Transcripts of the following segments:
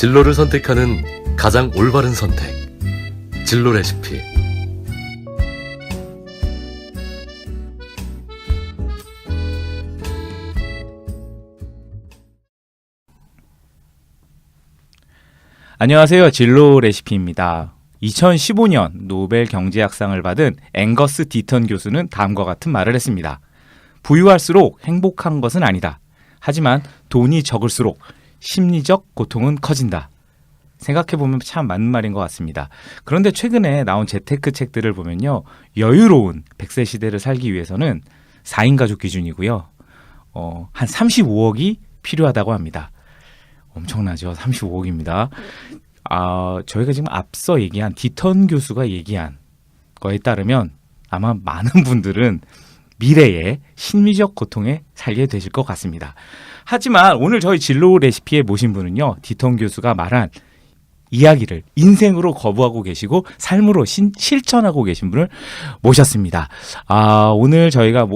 진로를 선택하는 가장 올바른 선택. 진로 레시피. 안녕하세요. 진로 레시피입니다. 2015년 노벨 경제학상을 받은 앵거스 디턴 교수는 다음과 같은 말을 했습니다. 부유할수록 행복한 것은 아니다. 하지만 돈이 적을수록 심리적 고통은 커진다. 생각해보면 참 맞는 말인 것 같습니다. 그런데 최근에 나온 재테크 책들을 보면요. 여유로운 100세 시대를 살기 위해서는 4인 가족 기준이고요. 한 35억이 필요하다고 합니다. 엄청나죠. 35억입니다. 저희가 지금 앞서 얘기한 디턴 교수가 얘기한 거에 따르면 아마 많은 분들은 미래에 심리적 고통에 살게 되실 것 같습니다. 하지만 오늘 저희 진로 레시피에 모신 분은요. 디턴 교수가 말한 이야기를 인생으로 거부하고 계시고 삶으로 실천하고 계신 분을 모셨습니다. 오늘 저희가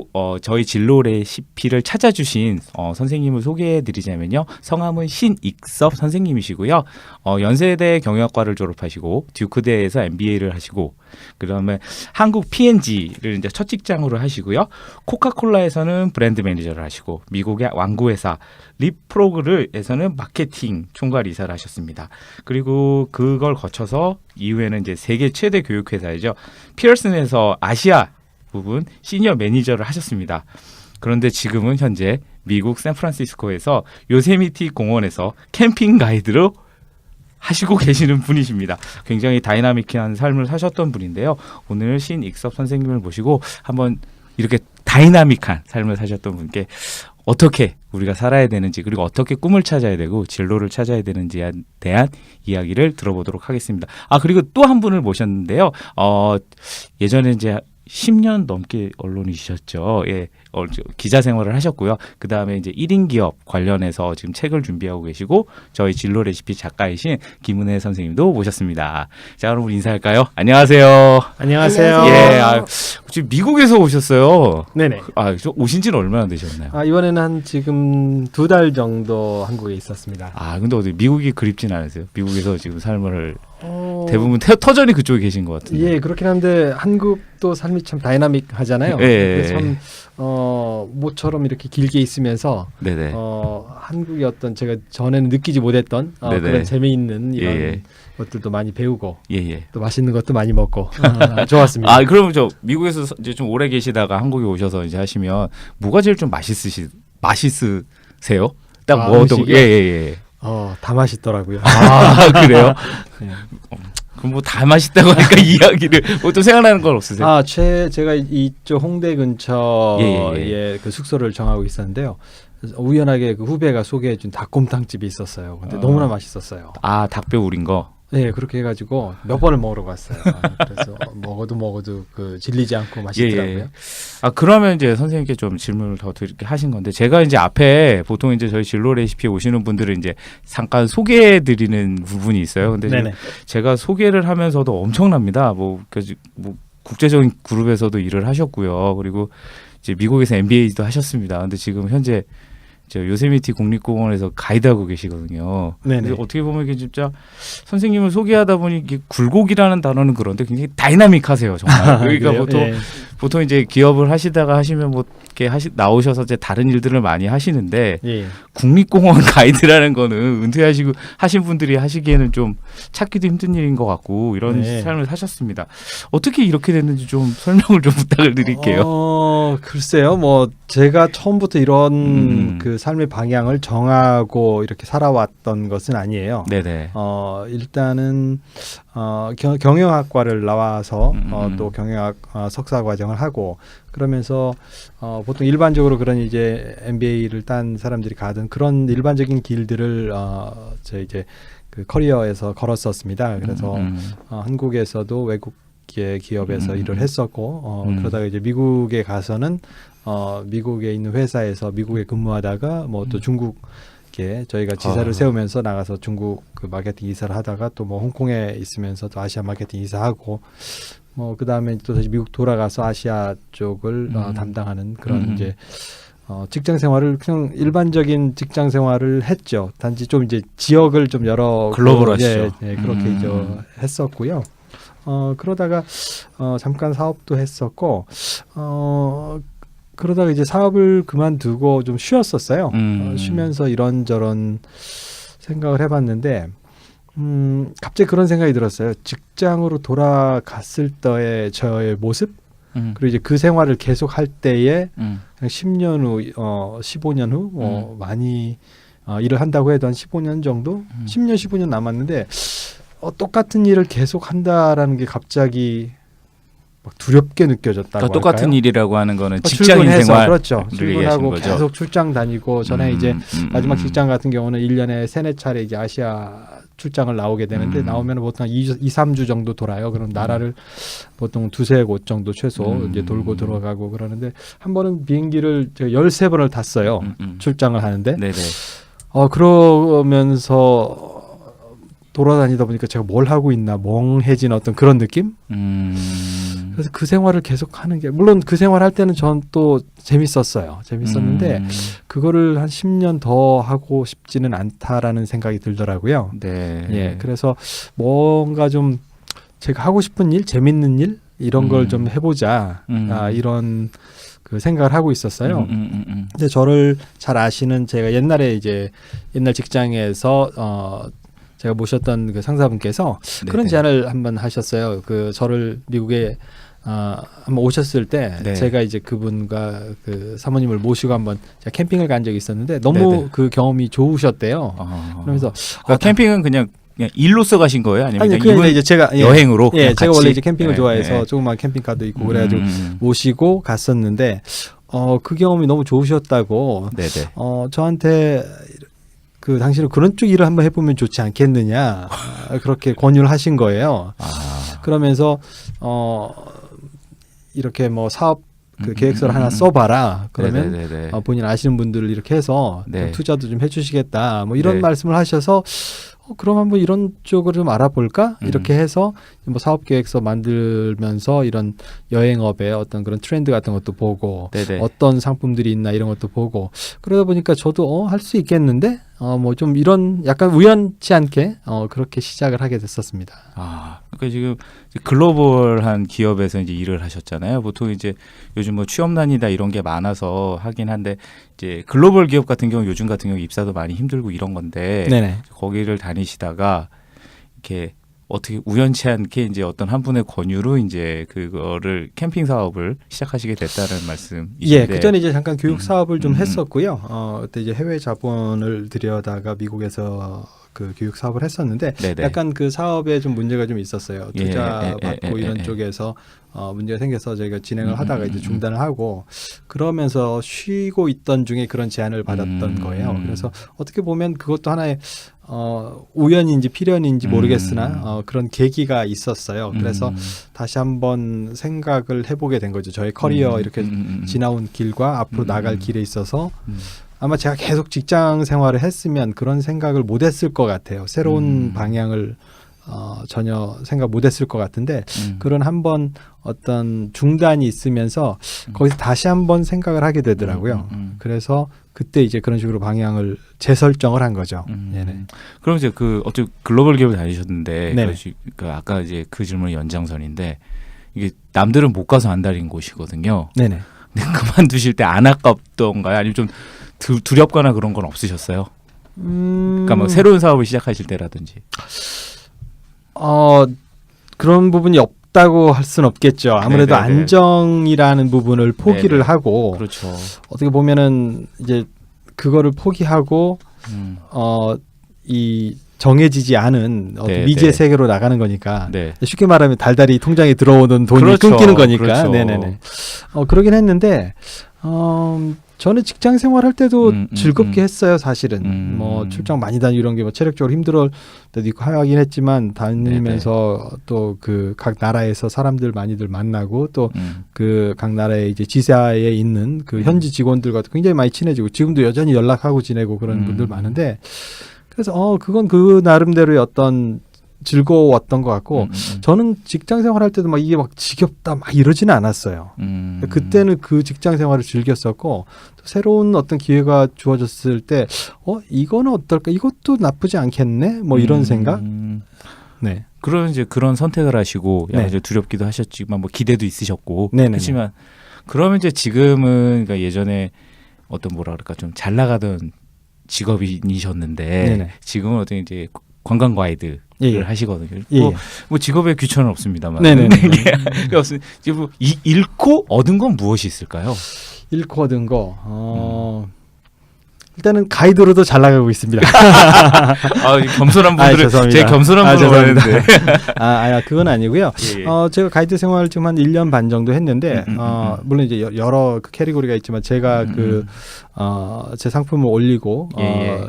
저희 진로 레시피를 찾아주신 선생님을 소개해드리자면요. 성함은 신익섭 선생님이시고요. 연세대 경영학과를 졸업하시고 듀크대에서 MBA를 하시고 그다음에 한국 P&G를 이제 첫 직장으로 하시고요. 코카콜라에서는 브랜드 매니저를 하시고 미국의 완구회사 립프로그에서는 마케팅 총괄 이사를 하셨습니다. 그리고 그걸 거쳐서 이후에는 이제 세계 최대 교육회사이죠. 피어슨에서 아시아 부분 시니어 매니저를 하셨습니다. 그런데 지금은 현재 미국 샌프란시스코에서 요세미티 공원에서 캠핑 가이드로 하시고 계시는 분이십니다. 굉장히 다이나믹한 삶을 사셨던 분인데요. 오늘 신익섭 선생님을 모시고 한번 이렇게 다이나믹한 삶을 사셨던 분께 어떻게 우리가 살아야 되는지 그리고 어떻게 꿈을 찾아야 되고 진로를 찾아야 되는지에 대한 이야기를 들어보도록 하겠습니다. 그리고 또 한 분을 모셨는데요. 예전에 이제 10년 넘게 언론이셨죠. 예, 기자 생활을 하셨고요. 그 다음에 이제 1인 기업 관련해서 지금 책을 준비하고 계시고 저희 진로 레시피 작가이신 김은혜 선생님도 모셨습니다. 자, 여러분 인사할까요? 안녕하세요. 안녕하세요. 예, 지금 미국에서 오셨어요. 네네. 오신 지는 얼마나 되셨나요? 이번에는 한 지금 2달 정도 한국에 있었습니다. 근데 어디 미국이 그립진 않으세요? 미국에서 지금 삶을 대부분 터전이 그쪽에 계신 것 같은데. 예, 그렇긴 한데 한국도 삶이 참 다이나믹하잖아요. 예. 그래서 참 모처럼 이렇게 길게 있으면서 네네. 한국의 어떤 제가 전에는 느끼지 못했던 그런 재미있는 이런 것들도 많이 배우고 또 맛있는 것도 많이 먹고 좋았습니다. 그럼 저 미국에서 이제 좀 오래 계시다가 한국에 오셔서 이제 하시면 뭐가 제일 좀 맛있으세요? 딱 뭐 어떤 예. 다 맛있더라고요. 그래요? 네. 그럼 뭐 다 맛있다고 하니까 이야기를 또 생각나는 건 없으세요? 제가 이쪽 홍대 근처에 그 숙소를 정하고 있었는데요. 우연하게 그 후배가 소개해준 닭곰탕집이 있었어요. 근데 너무나 맛있었어요. 닭뼈 우린 거. 네, 그렇게 해가지고 몇 번을 먹으러 갔어요. 그래서 먹어도 그 질리지 않고 맛있더라고요. 그러면 이제 선생님께 좀 질문을 더 드리게 하신 건데 제가 이제 앞에 보통 이제 저희 진로 레시피에 오시는 분들은 이제 잠깐 소개해드리는 부분이 있어요. 근데 제가 소개를 하면서도 엄청납니다. 뭐 국제적인 그룹에서도 일을 하셨고요. 그리고 이제 미국에서 MBA도 하셨습니다. 근데 지금 현재 요세미티 국립공원에서 가이드하고 계시거든요. 근데 어떻게 보면 이게 진짜 선생님을 소개하다 보니 이게 굴곡이라는 단어는 그런데 굉장히 다이나믹하세요, 정말. 그러니까 보통 이제 기업을 하시다가 하시면 뭐 이렇게 나오셔서 이제 다른 일들을 많이 하시는데 국립공원 가이드라는 거는 은퇴하시고 하신 분들이 하시기에는 좀 찾기도 힘든 일인 것 같고 이런 삶을 사셨습니다. 어떻게 이렇게 됐는지 좀 설명을 좀 부탁을 드릴게요. 글쎄요, 뭐 제가 처음부터 이런 그 삶의 방향을 정하고 이렇게 살아왔던 것은 아니에요. 네네. 일단은 경영학과를 나와서 또 경영학 석사 과정을 하고 그러면서 보통 일반적으로 그런 이제 MBA를 딴 사람들이 가던 그런 일반적인 길들을 제 이제 그 커리어에서 걸었었습니다. 그래서 한국에서도 외국의 기업에서 일을 했었고 그러다가 이제 미국에 가서는 미국에 있는 회사에서 미국에 근무하다가 뭐 또 중국 저희가 지사를 세우면서 나가서 중국 그 마케팅 이사를 하다가 또 뭐 홍콩에 있으면서 또 아시아 마케팅 이사하고 뭐 그다음에 또 다시 미국 돌아가서 아시아 쪽을 담당하는 그런 이제 직장 생활을 그냥 일반적인 직장 생활을 했죠. 단지 좀 이제 지역을 좀 여러 글로벌하시죠. 그렇게 이제 했었고요. 그러다가 잠깐 사업도 했었고 그러다가 이제 사업을 그만두고 좀 쉬었었어요. 쉬면서 이런저런 생각을 해봤는데 갑자기 그런 생각이 들었어요. 직장으로 돌아갔을 때의 저의 모습 그리고 이제 그 생활을 계속 할 때에 그냥 10년 후, 15년 후 많이 일을 한다고 해도 한 15년 정도, 10년, 15년 남았는데 똑같은 일을 계속 한다라는 게 갑자기 막 두렵게 느껴졌다고 그러니까 똑같은 할까요? 일이라고 하는 거는 직장인 출근해서, 생활 그렇죠. 출근하고 계속 출장 다니고 전에 이제 마지막 직장 같은 경우는 1년에 3-4차례 이제 아시아 출장을 나오게 되는데 나오면 보통 2-3주 정도 돌아요. 그럼 나라를 보통 2-3곳 정도 최소 이제 돌고 들어가고 그러는데 한 번은 비행기를 제가 13번을 탔어요. 출장을 하는데. 네네. 그러면서 돌아다니다 보니까 제가 뭘 하고 있나 멍해진 어떤 그런 느낌? 그래서 그 생활을 계속 하는 게 물론 그 생활 할 때는 전 또 재밌었어요. 재밌었는데 그거를 한 10년 더 하고 싶지는 않다라는 생각이 들더라고요. 네. 예, 그래서 뭔가 좀 제가 하고 싶은 일, 재밌는 일 이런 걸 좀 해보자 이런 그 생각을 하고 있었어요. 근데 저를 잘 아시는 제가 옛날 직장에서 제가 모셨던 그 상사분께서 네네. 그런 제안을 한번 하셨어요. 그 저를 미국에 한번 오셨을 때 네. 제가 이제 그분과 그 사모님을 모시고 한번 제가 캠핑을 간 적이 있었는데 너무 네네. 그 경험이 좋으셨대요. 그러면서 그러니까 캠핑은 그냥 일로써 가신 거예요? 아니면 아니 그냥 그냥 이제 제가 여행으로? 예, 그냥 제가 같이? 원래 이제 캠핑을 네, 좋아해서 네. 조그만 캠핑카도 있고 그래가지고 모시고 갔었는데 그 경험이 너무 좋으셨다고 네네. 저한테 그 당신은 그런 쪽 일을 한번 해보면 좋지 않겠느냐 그렇게 권유를 하신 거예요. 그러면서 이렇게 뭐 사업 그 계획서를 하나 써봐라. 그러면 네네네네. 본인 아시는 분들을 이렇게 해서 네. 투자도 좀 해주시겠다. 뭐 이런 네. 말씀을 하셔서 그럼 한번 이런 쪽으로 좀 알아볼까? 이렇게 해서 뭐 사업 계획서 만들면서 이런 여행업의 어떤 그런 트렌드 같은 것도 보고 네네. 어떤 상품들이 있나 이런 것도 보고 그러다 보니까 저도 할 수 있겠는데 뭐 좀 이런 약간 우연치 않게 그렇게 시작을 하게 됐었습니다. 그러니까 지금 글로벌한 기업에서 이제 일을 하셨잖아요. 보통 이제 요즘 뭐 취업난이다 이런 게 많아서 하긴 한데 이제 글로벌 기업 같은 경우 요즘 같은 경우 입사도 많이 힘들고 이런 건데 네네. 거기를 다니시다가 이렇게 어떻게 우연치 않게 이제 어떤 한 분의 권유로 이제 그거를 캠핑 사업을 시작하시게 됐다는 말씀이신데. 예, 그 전에 이제 잠깐 교육 사업을 좀 했었고요. 그때 이제 해외 자본을 들여다가 미국에서 그 교육 사업을 했었는데 네네. 약간 그 사업에 좀 문제가 좀 있었어요. 투자 예, 받고 이런 쪽에서 문제가 생겨서 저희가 진행을 하다가 이제 중단을 하고 그러면서 쉬고 있던 중에 그런 제안을 받았던 거예요. 그래서 어떻게 보면 그것도 하나의 우연인지 필연인지 모르겠으나 그런 계기가 있었어요. 그래서 다시 한번 생각을 해보게 된 거죠. 저의 커리어 이렇게 지나온 길과 앞으로 나갈 길에 있어서 아마 제가 계속 직장 생활을 했으면 그런 생각을 못했을 것 같아요. 새로운 방향을 전혀 생각 못했을 것 같은데 그런 한번 어떤 중단이 있으면서 거기서 다시 한번 생각을 하게 되더라고요. 그래서 그때 이제 그런 식으로 방향을 재설정을 한 거죠. 네네. 그럼 이제 그 어쨌든 글로벌 기업을 다니셨는데 네네. 그 아까 이제 그 질문 연장선인데 이게 남들은 못 가서 안 다닌 곳이거든요. 네네. 근데 그만두실 때 안 아깝던가요? 아니면 좀 두렵거나 그런 건 없으셨어요? 그러니까 뭐 새로운 사업을 시작하실 때라든지. 그런 부분이 없다고 할 수는 없겠죠. 아무래도 네네네. 안정이라는 부분을 포기를 네네. 하고 그렇죠. 어떻게 보면은 이제 그거를 포기하고 이 정해지지 않은 어떤 네, 미지의 네. 세계로 나가는 거니까 네. 쉽게 말하면 달달이 통장에 들어오는 돈이 그렇죠. 끊기는 거니까. 그렇죠. 네네네. 그러긴 했는데 저는 직장 생활할 때도 즐겁게 했어요, 사실은. 뭐 출장 많이 다니고 이런 게 뭐 체력적으로 힘들 때도 있고 하긴 했지만 다니면서 또 그 각 나라에서 사람들 많이들 만나고 또 그 각 나라의 이제 지사에 있는 그 현지 직원들과 굉장히 많이 친해지고 지금도 여전히 연락하고 지내고 그런 분들 많은데 그래서 그건 그 나름대로의 어떤 즐거웠던 것 같고 저는 직장 생활할 때도 막 이게 막 지겹다 막 이러지는 않았어요. 그때는 그 직장 생활을 즐겼었고 또 새로운 어떤 기회가 주어졌을 때 이거는 어떨까? 이것도 나쁘지 않겠네? 뭐 이런 생각? 네. 그런 이제 그런 선택을 하시고 네. 이제 두렵기도 하셨지만 뭐 기대도 있으셨고 네네네. 그렇지만 그러면 이제 지금은 그러니까 예전에 어떤 뭐라 그럴까 좀 잘 나가던 직업인이셨는데 네네. 지금은 어떤 이제 관광 가이드를 예. 하시거든요. 예. 뭐 직업에 귀천은 없습니다만. 네네네. 지금 뭐 잃고 얻은 건 무엇이 있을까요? 잃고 얻은 거. 일단은 가이드로도 잘 나가고 있습니다. 이 겸손한 분들은 죄송합니다. 제 겸손한 분으로 죄송합니다. 했는데. 그건 아니고요. 예. 제가 가이드 생활 지금 한 1년 반 정도 했는데 물론 이제 여러 그 캐리고리가 있지만 제가 제 상품을 올리고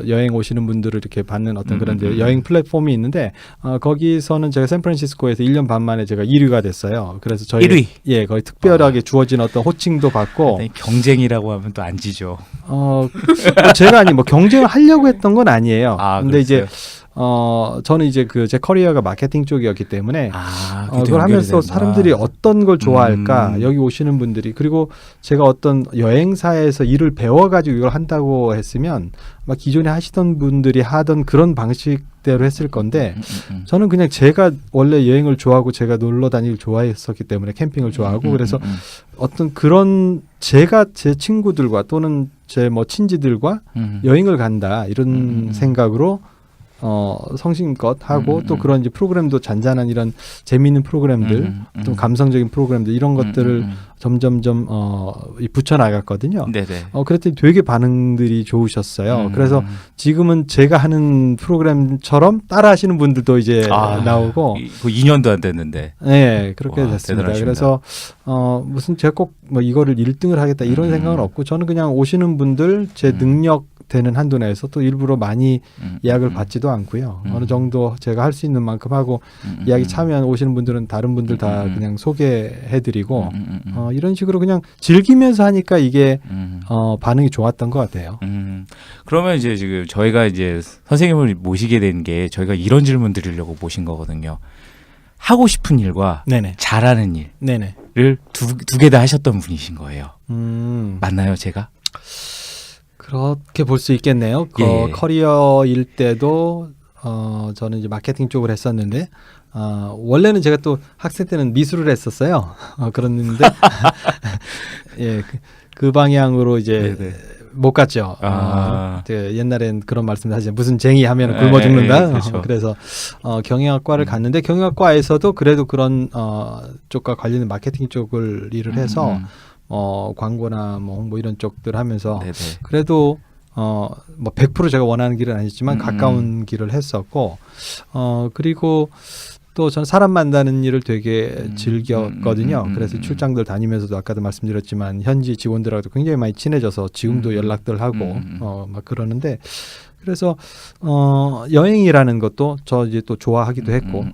여행 오시는 분들을 이렇게 받는 어떤 그런 이제 여행 플랫폼이 있는데 거기서는 제가 샌프란시스코에서 1년 반 만에 제가 1위가 됐어요. 그래서 저희 1위? 예, 거의 특별하게 주어진 어떤 호칭도 받고 경쟁이라고 하면 또 안 지죠. 제가 뭐 경쟁을 하려고 했던 건 아니에요. 근데 그랬어요? 이제 저는 이제 제 커리어가 마케팅 쪽이었기 때문에 그걸 하면서 사람들이 어떤 걸 좋아할까 여기 오시는 분들이 그리고 제가 어떤 여행사에서 일을 배워가지고 이걸 한다고 했으면 막 기존에 하시던 분들이 하던 그런 방식대로 했을 건데 저는 그냥 제가 원래 여행을 좋아하고 제가 놀러 다니를 좋아했었기 때문에 캠핑을 좋아하고 그래서 어떤 그런 제가 제 친구들과 또는 제 뭐 친지들과 여행을 간다 이런 생각으로 성심껏 하고 또 그런 이제 프로그램도 잔잔한 이런 재미있는 프로그램들 또 감성적인 프로그램들 이런 것들을 점점점 붙여 나갔거든요. 네네. 그랬더니 되게 반응들이 좋으셨어요. 그래서 지금은 제가 하는 프로그램처럼 따라하시는 분들도 이제 나오고 2년도 안 됐는데. 네, 그렇게 와, 됐습니다. 대단하십니다. 그래서 무슨 제가 꼭 뭐 이거를 1등을 하겠다 이런 생각은 없고 저는 그냥 오시는 분들 제 능력 되는 한도 내에서 또 일부러 많이 예약을 받지도 않고요. 어느 정도 제가 할 수 있는 만큼 하고 예약이 차면 오시는 분들은 다른 분들 다 그냥 소개해드리고 이런 식으로 그냥 즐기면서 하니까 이게 반응이 좋았던 것 같아요. 그러면 이제 지금 저희가 이제 선생님을 모시게 된 게 저희가 이런 질문 드리려고 모신 거거든요. 하고 싶은 일과 네네. 잘하는 일을 네네. 두 개 다 하셨던 분이신 거예요. 맞나요, 제가? 그렇게 볼 수 있겠네요. 예. 커리어일 때도 저는 이제 마케팅 쪽을 했었는데 원래는 제가 또 학생 때는 미술을 했었어요. 그랬는데 예, 그 방향으로 이제 네네. 못 갔죠. 옛날엔 그런 말씀도 하지 무슨 쟁이 하면 굶어 죽는다. 그렇죠. 그래서 경영학과를 갔는데 경영학과에서도 그래도 그런 쪽과 관련된 마케팅 쪽을 일을 해서 광고나 뭐 홍보 이런 쪽들 하면서 네네. 그래도 뭐 100% 제가 원하는 길은 아니지만 가까운 길을 했었고 그리고 또 저는 사람 만나는 일을 되게 즐겼거든요. 그래서 출장들 다니면서도 아까도 말씀드렸지만 현지 직원들하고도 굉장히 많이 친해져서 지금도 연락들 하고 막 그러는데 그래서 여행이라는 것도 저 이제 또 좋아하기도 했고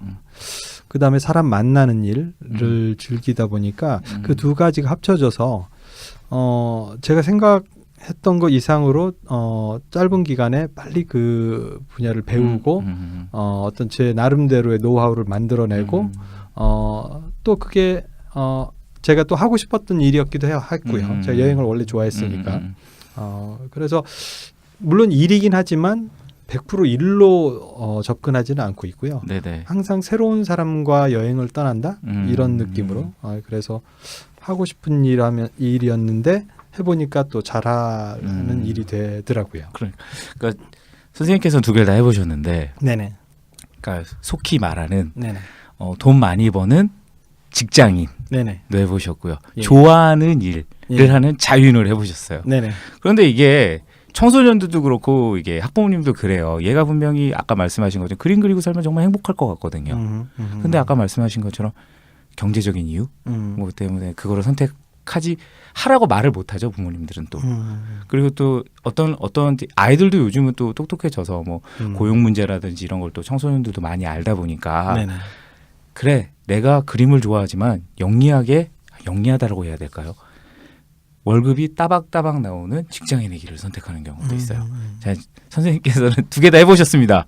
그 다음에 사람 만나는 일을 즐기다 보니까 그 두 가지가 합쳐져서 제가 생각했던 것 이상으로 짧은 기간에 빨리 그 분야를 배우고 어떤 제 나름대로의 노하우를 만들어내고 또 그게 제가 또 하고 싶었던 일이었기도 했고요. 제가 여행을 원래 좋아했으니까 그래서 물론 일이긴 하지만 100% 일로 접근하지는 않고 있고요. 네네. 항상 새로운 사람과 여행을 떠난다 이런 느낌으로 그래서 하고 싶은 일이었는데 해보니까 또 잘하는 일이 되더라고요. 그러니까 선생님께서는 두 개를 다 해보셨는데, 네네. 그러니까 속히 말하는 네네. 돈 많이 버는 직장인도 네네. 해보셨고요. 예. 좋아하는 일을 예. 하는 자윤을 해보셨어요. 네네. 그런데 이게 청소년들도 그렇고 이게 학부모님도 그래요. 얘가 분명히 아까 말씀하신 것처럼 그림 그리고 살면 정말 행복할 것 같거든요. 근데 아까 말씀하신 것처럼 경제적인 이유 뭐 때문에 그거를 선택하지 하라고 말을 못하죠. 부모님들은 또. 그리고 또 어떤 아이들도 요즘은 또 똑똑해져서 뭐 고용 문제라든지 이런 걸 또 청소년들도 많이 알다 보니까 네네. 그래 내가 그림을 좋아하지만 영리하다라고 해야 될까요? 월급이 따박따박 나오는 직장인의 길을 선택하는 경우도 있어요. 자, 선생님께서는 두 개 다 해보셨습니다.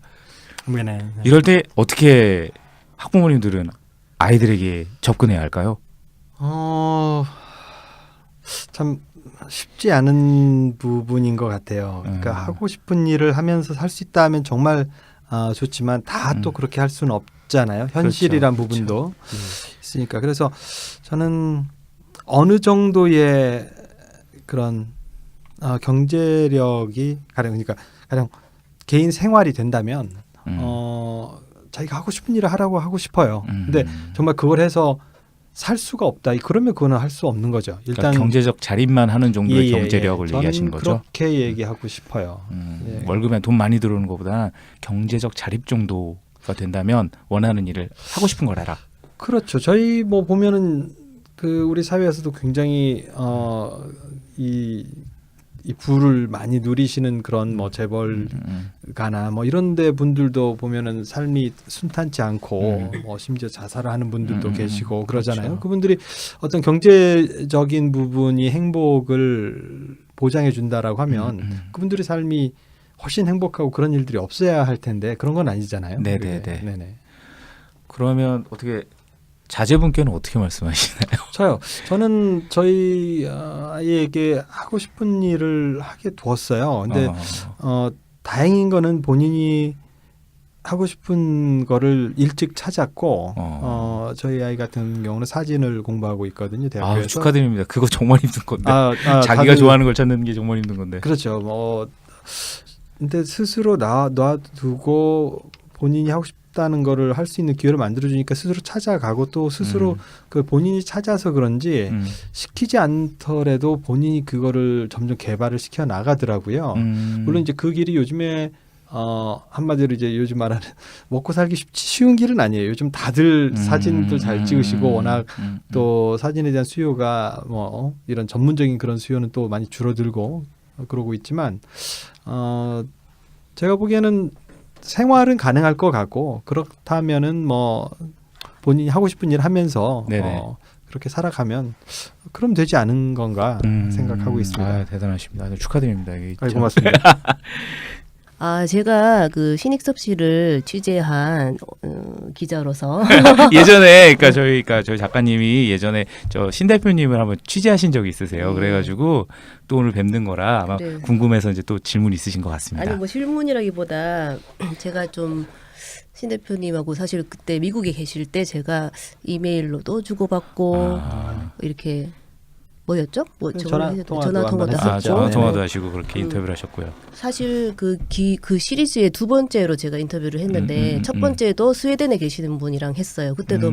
네네. 이럴 때 어떻게 학부모님들은 아이들에게 접근해야 할까요? 참 쉽지 않은 부분인 것 같아요. 그러니까 하고 싶은 일을 하면서 살 수 있다면 정말 좋지만 다 또 그렇게 할 수는 없잖아요. 현실이란 그렇죠. 부분도 있으니까. 그래서 저는 어느 정도의 그런 경제력이 가령 개인 생활이 된다면 자기가 하고 싶은 일을 하고 싶어요. 근데 정말 그걸 해서 살 수가 없다. 그러면 그거는 할 수 없는 거죠. 일단 그러니까 경제적 자립만 하는 정도의 경제력을 저는 얘기하시는 거죠. 그렇게 얘기하고 싶어요. 예. 월급에 돈 많이 들어오는 것보다 경제적 자립 정도가 된다면 원하는 일을 하고 싶은 걸 해라. 그렇죠. 저희 뭐 보면은 우리 사회에서도 굉장히 이 부를 많이 누리시는 그런 뭐 재벌가나 뭐 이런데 분들도 보면은 삶이 순탄치 않고 뭐 심지어 자살을 하는 분들도 계시고 그러잖아요. 그렇죠. 그분들이 어떤 경제적인 부분이 행복을 보장해 준다라고 하면 그분들의 삶이 훨씬 행복하고 그런 일들이 없어야 할 텐데 그런 건 아니잖아요. 네네네. 네네. 그러면 어떻게 자제분께는 어떻게 말씀하시나요? 저는 저희 아이에게 하고 싶은 일을 하게 두었어요. 근데 다행인 거는 본인이 하고 싶은 거를 일찍 찾았고 저희 아이 같은 경우는 사진을 공부하고 있거든요. 대학교에서. 축하드립니다. 그거 정말 힘든 건데. 자기가 다들 좋아하는 걸 찾는 게 정말 힘든 건데. 그렇죠. 근데 스스로 놔두고 본인이 하고 싶다는 거를 할 수 있는 기회를 만들어주니까 스스로 찾아가고 또 스스로 그 본인이 찾아서 그런지 시키지 않더라도 본인이 그거를 점점 개발을 시켜 나가더라고요. 물론 이제 그 길이 요즘에 한마디로 이제 요즘 말하는 먹고 살기 쉬운 길은 아니에요. 요즘 다들 사진들 잘 찍으시고 워낙 또 사진에 대한 수요가 뭐 이런 전문적인 그런 수요는 또 많이 줄어들고 그러고 있지만 제가 보기에는 생활은 가능할 것 같고 그렇다면은 뭐 본인이 하고 싶은 일 하면서 그렇게 살아가면 그럼 되지 않은 건가 생각하고 있습니다. 대단하십니다. 축하드립니다. 고맙습니다. 제가 그 신익섭씨를 취재한 기자로서 예전에 그러니까 저희 작가님이 예전에 저 신 대표님을 한번 취재하신 적이 있으세요. 그래가지고 또 오늘 뵙는 거라 아마 네. 궁금해서 이제 또 질문 있으신 것 같습니다. 아니 뭐 실문이라기보다 제가 좀 신 대표님하고 사실 그때 미국에 계실 때 제가 이메일로도 주고받고 이렇게 뭐였죠? 전화 통화도 했었죠. 전화 통화도 하시고 그렇게 인터뷰를 하셨고요. 사실 그 시리즈의 두 번째로 제가 인터뷰를 했는데 첫 번째도 스웨덴에 계시는 분이랑 했어요. 그때도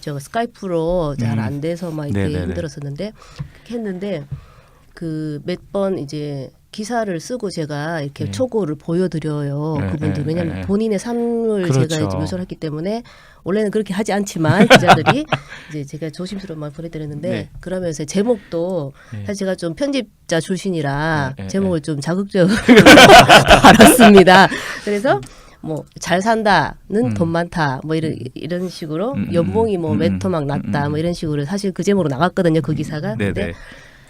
저 스카이프로 잘 안 돼서 막 이렇게 네네네. 힘들었었는데 그렇게 했는데 그 몇 번 이제 기사를 쓰고 제가 이렇게 초고를 보여드려요. 그분들 왜냐하면 본인의 삶을 그렇죠. 제가 이제 묘사를 했기 때문에 원래는 그렇게 하지 않지만 기자들이 이제 제가 조심스러운 말 보내드렸는데 그러면서 제목도 사실 제가 좀 편집자 출신이라 제목을 좀 자극적으로 알았습니다. 그래서 뭐 잘 산다는 돈 많다 뭐 이런 식으로 연봉이 뭐 몇 토막 낮다 뭐 이런 식으로 사실 그 제목으로 나갔거든요. 그 기사가. 근데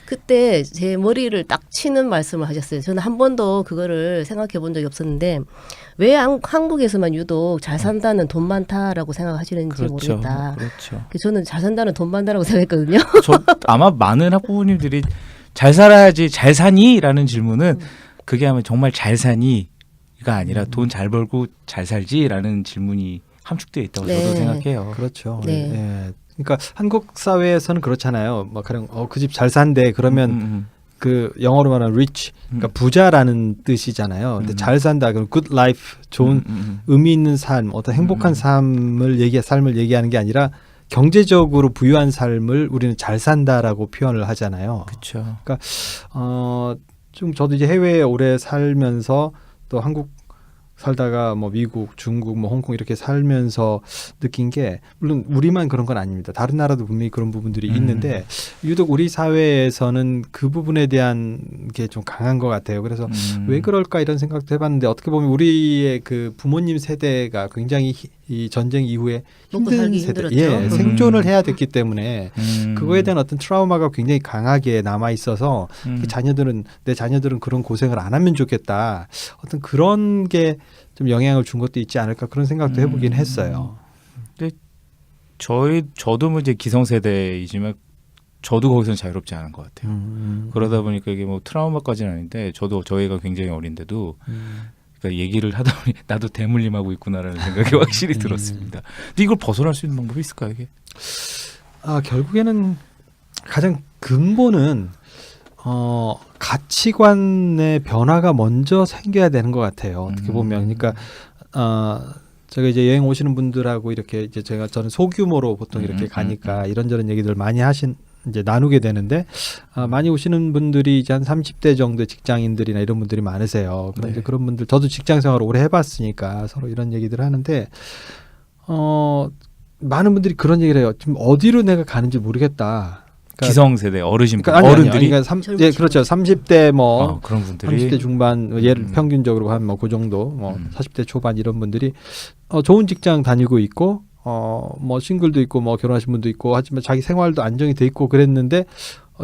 그때 제 머리를 딱 치는 말씀을 하셨어요. 저는 한 번도 그거를 생각해 본 적이 없었는데 왜 한국에서만 유독 잘 산다는 돈 많다라고 생각하시는지 모르겠다. 그렇죠. 저는 잘 산다는 돈 많다라고 생각했거든요. 아마 많은 학부모님들이 잘 살아야지 잘 사니라는 질문은 그게 아마 정말 잘 사니가 아니라 돈 잘 벌고 잘 살지라는 질문이 함축되어 있다고 저도 생각해요. 그렇죠. 그러니까 한국 사회에서는 그렇잖아요. 막 가령 그 집 잘 산대 그러면 그 영어로 말하는 rich, 그러니까 부자라는 뜻이잖아요. 근데 잘 산다 그럼 good life, 좋은 의미 있는 삶, 어떤 행복한 삶을 얘기하는 게 아니라 경제적으로 부유한 삶을 우리는 잘 산다라고 표현을 하잖아요. 그렇죠. 그러니까 좀 저도 이제 해외에 오래 살면서 또 한국 살다가 뭐 미국, 중국, 뭐 홍콩 이렇게 살면서 느낀 게 물론 우리만 그런 건 아닙니다. 다른 나라도 분명히 그런 부분들이 있는데 유독 우리 사회에서는 그 부분에 대한 게 좀 강한 것 같아요. 그래서 왜 그럴까 이런 생각도 해봤는데 어떻게 보면 우리의 그 부모님 세대가 굉장히 이 전쟁 이후에 먹고 힘든 살기 세대, 힘들었죠. 예, 생존을 해야 됐기 때문에 그거에 대한 어떤 트라우마가 굉장히 강하게 남아 있어서 그 내 자녀들은 그런 고생을 안 하면 좋겠다. 어떤 그런 게 좀 영향을 준 것도 있지 않을까 그런 생각도 해보긴 했어요. 저도 뭐 이제 기성세대이지만 저도 거기서는 자유롭지 않은 것 같아요. 그러다 보니까 이게 뭐 트라우마까지는 아닌데 저도 저희가 굉장히 어린데도 그러니까 얘기를 하다 보니 나도 대물림하고 있구나라는 생각이 확실히 들었습니다. 근데 이걸 벗어날 수 있는 방법이 있을까요, 이게? 결국에는 가장 근본은 가치관의 변화가 먼저 생겨야 되는 것 같아요. 어떻게 보면, 그러니까 제가 이제 여행 오시는 분들하고 이렇게 이제 저는 소규모로 보통 이렇게 가니까 이런저런 얘기들 많이 이제 나누게 되는데 많이 오시는 분들이 이제 한 30대 정도의 직장인들이나 이런 분들이 많으세요. 그런데 네. 그런 분들 저도 직장 생활을 오래 해봤으니까 서로 이런 얘기들을 하는데 많은 분들이 그런 얘기를 해요. 지금 어디로 내가 가는지 모르겠다. 그러니까 기성세대 어르신 그러니까 어른들이 예, 그렇죠. 30대 뭐 그런 분들이 30대 중반 예를 평균적으로 한 뭐 그 정도 뭐 40대 초반 이런 분들이 좋은 직장 다니고 있고 뭐 싱글도 있고 뭐 결혼하신 분도 있고 하지만 자기 생활도 안정이 돼 있고 그랬는데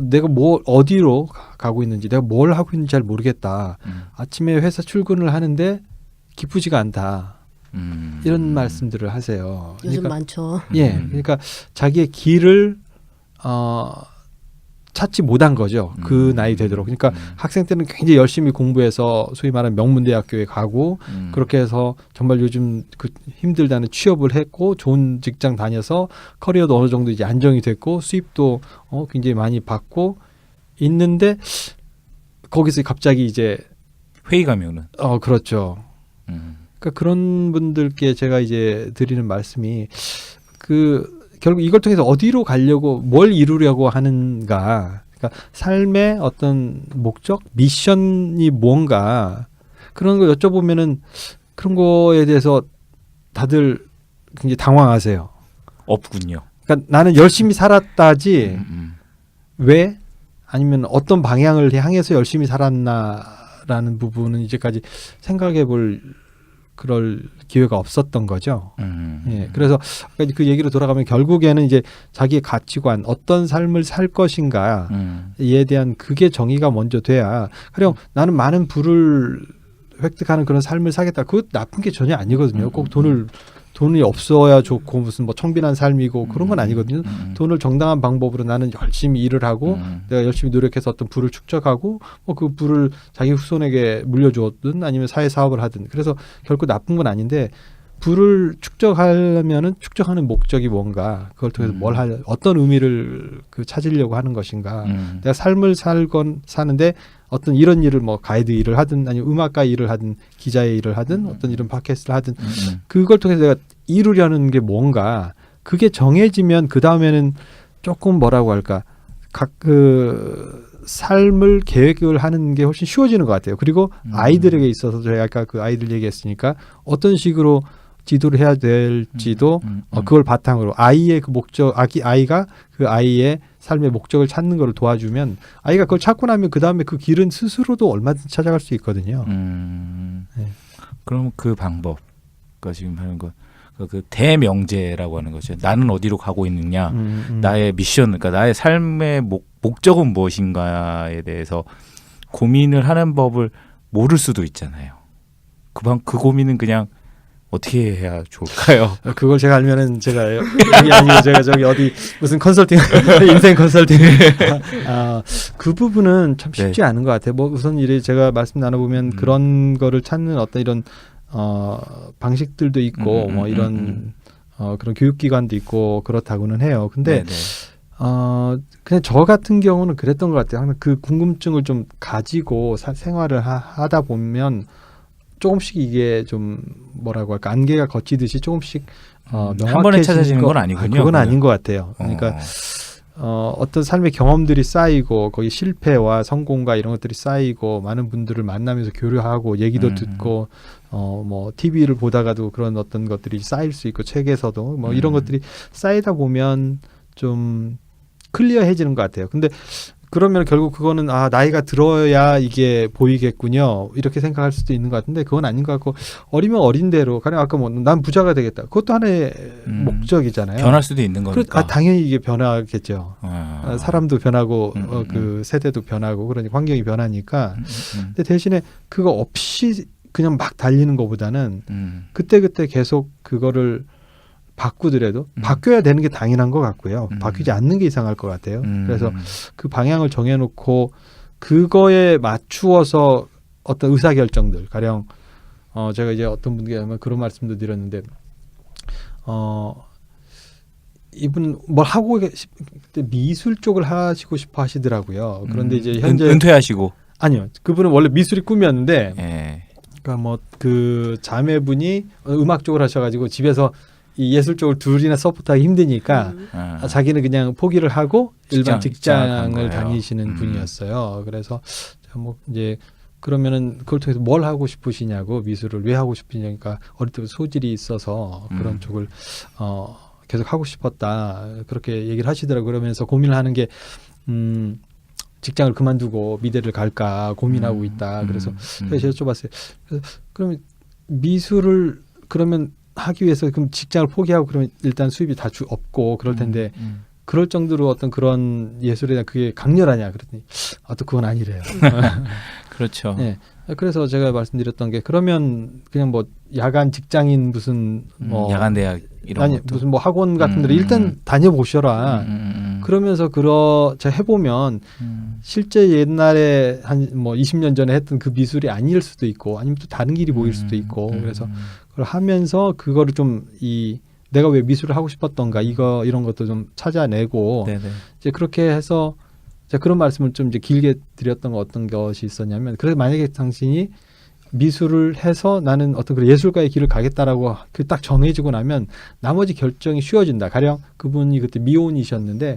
내가 뭐 어디로 가고 있는지 내가 뭘 하고 있는지 잘 모르겠다. 아침에 회사 출근을 하는데 기쁘지가 않다. 이런 말씀들을 하세요. 요즘 그러니까, 많죠. 예, 그러니까 자기의 길을 찾지 못한 거죠. 그 나이 되도록. 그러니까 학생 때는 굉장히 열심히 공부해서 소위 말하는 명문대학교에 가고 그렇게 해서 정말 요즘 그 힘들다는 취업을 했고 좋은 직장 다녀서 커리어도 어느 정도 이제 안정이 됐고 수입도 굉장히 많이 받고 있는데 거기서 갑자기 이제 회의감이 오는. 그렇죠. 그러니까 그런 분들께 제가 이제 드리는 말씀이 결국 이걸 통해서 어디로 가려고 뭘 이루려고 하는가. 그러니까 삶의 어떤 목적, 미션이 뭔가 그런 거 여쭤보면은 그런 거에 대해서 다들 굉장히 당황하세요. 없군요. 그러니까 나는 열심히 살았다지 왜? 아니면 어떤 방향을 향해서 열심히 살았나라는 부분은 이제까지 생각해 볼 그럴 기회가 없었던 거죠. 예, 그래서 그 얘기로 돌아가면 결국에는 이제 자기의 가치관, 어떤 삶을 살 것인가에 대한 그게 정의가 먼저 돼야. 그냥 나는 많은 부를 획득하는 그런 삶을 살겠다. 그거 나쁜 게 전혀 아니거든요. 꼭 돈이 없어야 좋고 무슨 뭐 청빈한 삶이고 그런 건 아니거든요. 돈을 정당한 방법으로 나는 열심히 일을 하고 내가 열심히 노력해서 어떤 부를 축적하고 뭐 그 부를 자기 후손에게 물려주었든 아니면 사회 사업을 하든 그래서 결코 나쁜 건 아닌데 부를 축적하려면은 축적하는 목적이 뭔가 그걸 통해서 어떤 의미를 찾으려고 하는 것인가. 내가 삶을 사는데 어떤 이런 일을 뭐 가이드 일을 하든 아니면 음악가 일을 하든 기자의 일을 하든 어떤 이런 팟캐스트를 하든 그걸 통해서 내가 이루려는 게 뭔가 그게 정해지면 그 다음에는 조금 뭐라고 할까 삶을 계획을 하는 게 훨씬 쉬워지는 것 같아요. 그리고 아이들에게 있어서 저희 아까 그 아이들 얘기했으니까 어떤 식으로 지도를 해야 될지도 그걸 바탕으로 아이의 그 목적 아이가 그 아이의 삶의 목적을 찾는 걸 도와주면 아이가 그걸 찾고 나면 그 다음에 그 길은 스스로도 얼마든지 찾아갈 수 있거든요. 네. 그럼 그 방법, 그러니까 지금 하는 거, 그 대명제라고 하는 거죠. 나는 어디로 가고 있느냐, 나의 미션, 그러니까 나의 삶의 목적은 무엇인가에 대해서 고민을 하는 법을 모를 수도 있잖아요. 그 고민은 그냥 어떻게 해야 좋을까요? 그걸 제가 알면은 제가 여기 아니고 제가 저기 어디 무슨 컨설팅 인생 컨설팅 그 부분은 참 쉽지 않은 것 같아요. 뭐 우선 이래 제가 말씀 나눠보면 그런 거를 찾는 어떤 이런 방식들도 있고 뭐 이런 그런 교육기관도 있고 그렇다고는 해요. 근데 그냥 저 같은 경우는 그랬던 것 같아요. 항상 그 궁금증을 좀 가지고 생활을 하다 보면 조금씩 이게 좀 뭐라고 할까 안개가 걷히듯이 조금씩 명확해지는 한 번에 찾아지는 건 아니군요. 그건 아닌 것 같아요. 그러니까 어떤 삶의 경험들이 쌓이고 거기 실패와 성공과 이런 것들이 쌓이고 많은 분들을 만나면서 교류하고 얘기도 듣고 뭐 TV를 보다가도 그런 어떤 것들이 쌓일 수 있고 책에서도 뭐 이런 것들이 쌓이다 보면 좀 클리어해지는 것 같아요. 근데 그러면 결국 그거는 나이가 들어야 이게 보이겠군요. 이렇게 생각할 수도 있는 것 같은데 그건 아닌 것 같고 어리면 어린 대로 가령 아까 뭐 난 부자가 되겠다. 그것도 하나의 목적이잖아요. 변할 수도 있는 거니까. 당연히 이게 변하겠죠. 아. 사람도 변하고 그 세대도 변하고 그러니까 환경이 변하니까. 근데 대신에 그거 없이 그냥 막 달리는 것보다는 그때그때 계속 그거를 바꾸더라도 바뀌어야 되는 게 당연한 것 같고요. 바뀌지 않는 게 이상할 것 같아요. 그래서 그 방향을 정해놓고 그거에 맞추어서 어떤 의사결정들 가령 제가 이제 어떤 분께 그런 말씀도 드렸는데 이분 뭘 하고 미술 쪽을 하시고 싶어 하시더라고요. 그런데 이제 현재 은퇴하시고 아니요. 그분은 원래 미술이 꿈이었는데 예. 그러니까 뭐 그 자매분이 음악 쪽을 하셔가지고 집에서 이 예술 쪽을 둘이나 서포트하기 힘드니까 자기는 그냥 포기를 하고 일반 직장을 다니시는 분이었어요. 그래서 뭐 이제 그러면은 그걸 통해서 뭘 하고 싶으시냐고 미술을 왜 하고 싶으냐니까 어릴 때부터 소질이 있어서 그런 쪽을 계속 하고 싶었다 그렇게 얘기를 하시더라고요. 그러면서 고민을 하는 게 직장을 그만두고 미대를 갈까 고민하고 있다. 그래서 제가 여쭤봤어요. 그래서 그러면 미술을 그러면 하기 위해서 그럼 직장을 포기하고 그러면 일단 수입이 다 없고 그럴 텐데 그럴 정도로 어떤 그런 예술에 대한 그게 강렬하냐 그랬더니 또 그건 아니래요. 그렇죠. 네. 그래서 제가 말씀드렸던 게 그러면 그냥 뭐 야간 직장인 무슨 뭐 야간 대학 이런 아니 것도. 무슨 뭐 학원 같은 데를 일단 다녀보셔라. 그러면서 제가 해보면 실제 옛날에 한 뭐 20년 전에 했던 그 미술이 아닐 수도 있고 아니면 또 다른 길이 보일 수도 있고 그래서 그걸 하면서 그거를 좀 내가 왜 미술을 하고 싶었던가 이런 것도 좀 찾아내고 네네. 이제 그렇게 해서 제가 그런 말씀을 좀 이제 길게 드렸던 거 어떤 것이 있었냐면 그래서 만약에 당신이 미술을 해서 나는 어떤 그 예술가의 길을 가겠다라고 그 딱 정해지고 나면 나머지 결정이 쉬워진다. 가령 그분이 그때 미혼이셨는데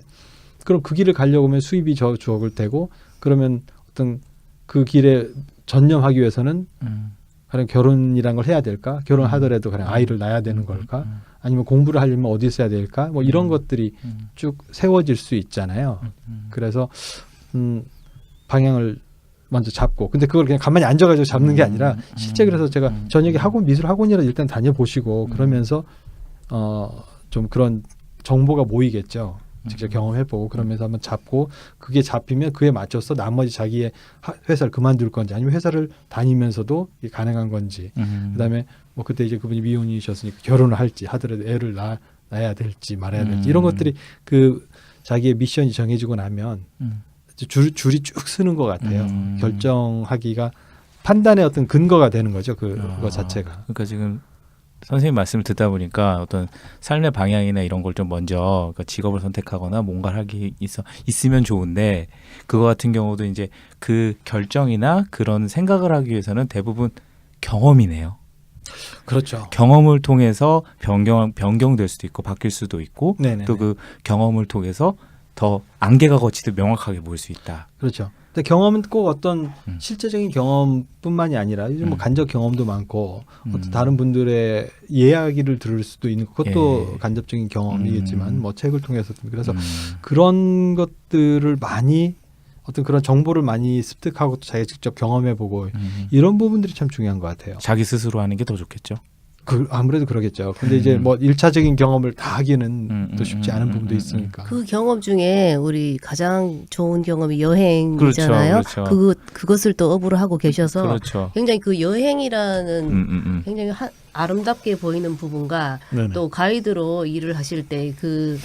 그럼 그 길을 가려고 하면 수입이 적을 테고 그러면 어떤 그 길에 전념하기 위해서는 가령 결혼이란 걸 해야 될까? 결혼하더라도 가령 아이를 낳아야 되는 걸까? 아니면 공부를 하려면 어디서 해야 될까? 뭐 이런 것들이 쭉 세워질 수 있잖아요. 그래서 방향을 먼저 잡고 근데 그걸 그냥 가만히 앉아가지고 잡는 게 아니라 실제 그래서 제가 저녁에 미술 학원이라도 일단 다녀보시고 그러면서 좀 그런 정보가 모이겠죠. 직접 경험해보고 그러면서 한번 잡고 그게 잡히면 그에 맞춰서 나머지 자기의 회사를 그만둘 건지 아니면 회사를 다니면서도 이게 가능한 건지 그다음에 뭐 그때 이제 그분이 미혼이셨으니까 결혼을 할지 하더라도 애를 낳아야 될지 말아야 될지 이런 것들이 그 자기의 미션이 정해지고 나면 줄이 쭉 서는 것 같아요. 결정하기가 판단의 어떤 근거가 되는 거죠. 그거 자체가. 그러니까 지금 선생님 말씀을 듣다 보니까 어떤 삶의 방향이나 이런 걸 좀 먼저 그러니까 직업을 선택하거나 뭔가를 하기 있으면 좋은데 그거 같은 경우도 이제 그 결정이나 그런 생각을 하기 위해서는 대부분 경험이네요. 그렇죠. 경험을 통해서 변경될 수도 있고 바뀔 수도 있고 또 그 경험을 통해서 더 안개가 거치듯 명확하게 보일 수 있다. 그렇죠. 근데 경험은 꼭 어떤 실제적인 경험뿐만이 아니라 요즘 뭐 간접 경험도 많고 어떤 다른 분들의 이야기를 들을 수도 있는 그것도 간접적인 경험이겠지만 뭐 책을 통해서 그래서 그런 것들을 많이 어떤 그런 정보를 많이 습득하고 또 자기가 직접 경험해보고 이런 부분들이 참 중요한 것 같아요. 자기 스스로 하는 게 더 좋겠죠. 아무래도 그러겠죠. 근데 이제 뭐 1차적인 경험을 다 하기는 또 쉽지 않은 부분도 있으니까. 그 경험 중에 우리 가장 좋은 경험이 여행이잖아요. 그렇죠. 그것을 또 업으로 하고 계셔서 그렇죠. 굉장히 그 여행이라는 굉장히 아름답게 보이는 부분과 또 가이드로 일을 하실 때그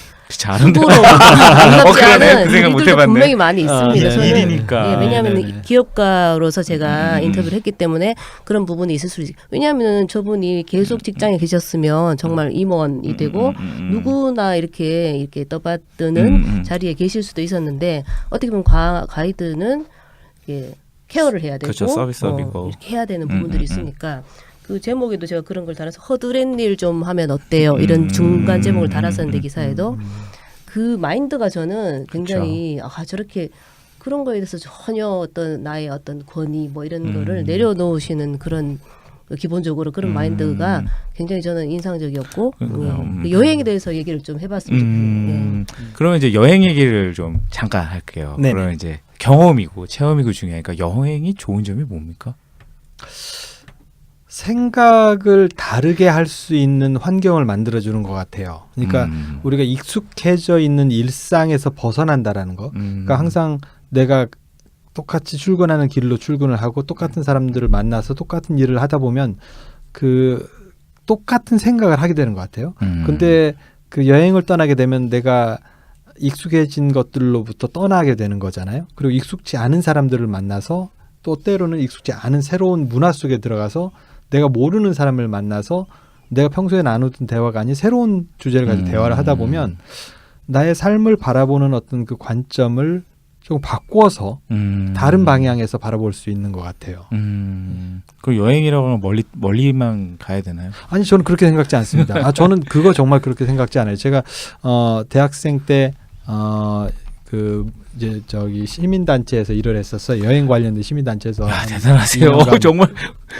아름답지 않은 그 생각 못 해봤네. 분명히 많이 있습니다. 저는 일이니까. 왜냐하면 기업가로서 제가 인터뷰를 했기 때문에 그런 부분이 있을 수 있어요. 왜냐하면 저분이 계속 직장에 계셨으면 정말 임원이 되고 누구나 이렇게 떠받드는 자리에 계실 수도 있었는데 어떻게 보면 가이드는 케어를 해야 되고 그렇죠. 서비스업이고 이렇게 해야 되는 부분들이 있으니까 그 제목에도 제가 그런 걸 달아서 허드렛 일 좀 하면 어때요? 이런 중간 제목을 달았었는데 기사에도 그 마인드가 저는 굉장히 저렇게 그런 거에 대해서 전혀 어떤 나의 어떤 권위 뭐 이런 거를 내려놓으시는 그런 기본적으로 그런 마인드가 굉장히 저는 인상적이었고 그러니까요. 여행에 대해서 얘기를 좀 해봤으면 좋겠네요. 그러면 이제 여행 얘기를 좀 잠깐 할게요. 네네. 그러면 이제 경험이고 체험이고 중요하니까 여행이 좋은 점이 뭡니까? 생각을 다르게 할 수 있는 환경을 만들어주는 것 같아요. 그러니까 우리가 익숙해져 있는 일상에서 벗어난다라는 거. 그러니까 항상 내가 똑같이 출근하는 길로 출근을 하고 똑같은 사람들을 만나서 똑같은 일을 하다 보면 그 똑같은 생각을 하게 되는 것 같아요. 근데 그 여행을 떠나게 되면 내가 익숙해진 것들로부터 떠나게 되는 거잖아요. 그리고 익숙지 않은 사람들을 만나서 또 때로는 익숙지 않은 새로운 문화 속에 들어가서 내가 모르는 사람을 만나서 내가 평소에 나누던 대화가 아닌 새로운 주제를 가지고 대화를 하다 보면 나의 삶을 바라보는 어떤 그 관점을 좀 바꿔서 다른 방향에서 바라볼 수 있는 것 같아요. 그 여행이라고 하면 멀리만 가야 되나요? 아니 저는 그렇게 생각지 않습니다. 저는 그거 정말 그렇게 생각지 않아요. 제가 대학생 때 그 이제 저기 시민단체에서 일을 했었어요. 여행 관련된 시민단체에서. 야, 대단하세요. 정말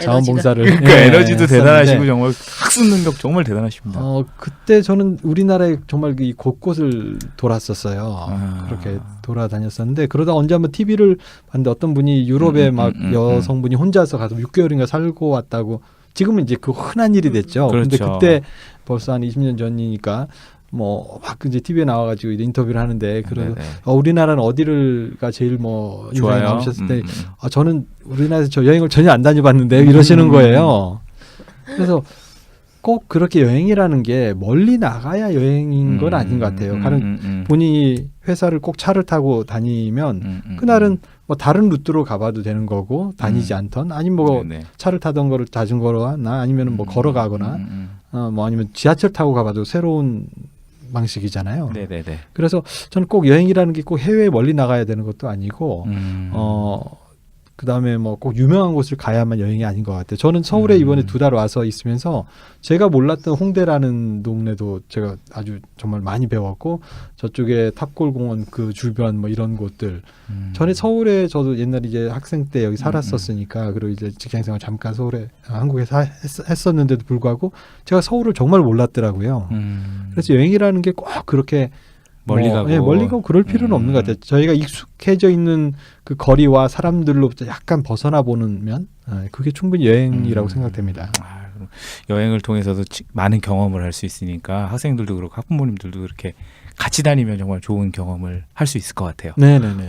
자원봉사를. 그러니까 예, 에너지도 했었는데 대단하시고 정말 학습 능력 정말 대단하십니다. 그때 저는 우리나라에 정말 이 곳곳을 돌았었어요. 그렇게 돌아다녔었는데 그러다 언제 한번 TV를 봤는데 어떤 분이 유럽에 막 여성분이 혼자서 가서 6개월인가 살고 왔다고. 지금은 이제 그 흔한 일이 됐죠. 그렇죠. 근데 그때 벌써 한 20년 전이니까 뭐 막 이제 TV에 나와가지고 인터뷰를 하는데 그래서 우리나라는 어디를가 제일 뭐 인상이 좋아요. 남으셨을 때 저는 우리나라에서 저 여행을 전혀 안 다녀봤는데 이러시는 거예요. 그래서 꼭 그렇게 여행이라는 게 멀리 나가야 여행인 건 아닌 것 같아요. 가령 본인이 회사를 꼭 차를 타고 다니면 그날은 뭐 다른 루트로 가봐도 되는 거고 다니지 않던 아니면 뭐 차를 타던 거를 자전거로나 아니면 뭐 걸어가거나 뭐 아니면 지하철 타고 가봐도 새로운 방식이잖아요. 네네네. 그래서 저는 꼭 여행이라는 게 꼭 해외에 멀리 나가야 되는 것도 아니고 그다음에 뭐 꼭 유명한 곳을 가야만 여행이 아닌 것 같아요. 저는 서울에 이번에 2달 와서 있으면서 제가 몰랐던 홍대라는 동네도 제가 아주 정말 많이 배웠고 저쪽에 탑골공원 그 주변 뭐 이런 곳들 전에 서울에 저도 옛날에 이제 학생 때 여기 살았었으니까 그리고 이제 직장생활 잠깐 서울에 한국에서 했었는데도 불구하고 제가 서울을 정말 몰랐더라고요. 그래서 여행이라는 게 꼭 그렇게 멀리 가고. 멀리 가고 그럴 필요는 없는 것 같아요. 저희가 익숙해져 있는 그 거리와 사람들로부터 약간 벗어나 보는 면, 그게 충분히 여행이라고 생각됩니다. 그럼 여행을 통해서도 많은 경험을 할 수 있으니까 학생들도 그렇고 학부모님들도 그렇게 같이 다니면 정말 좋은 경험을 할 수 있을 것 같아요. 네네네.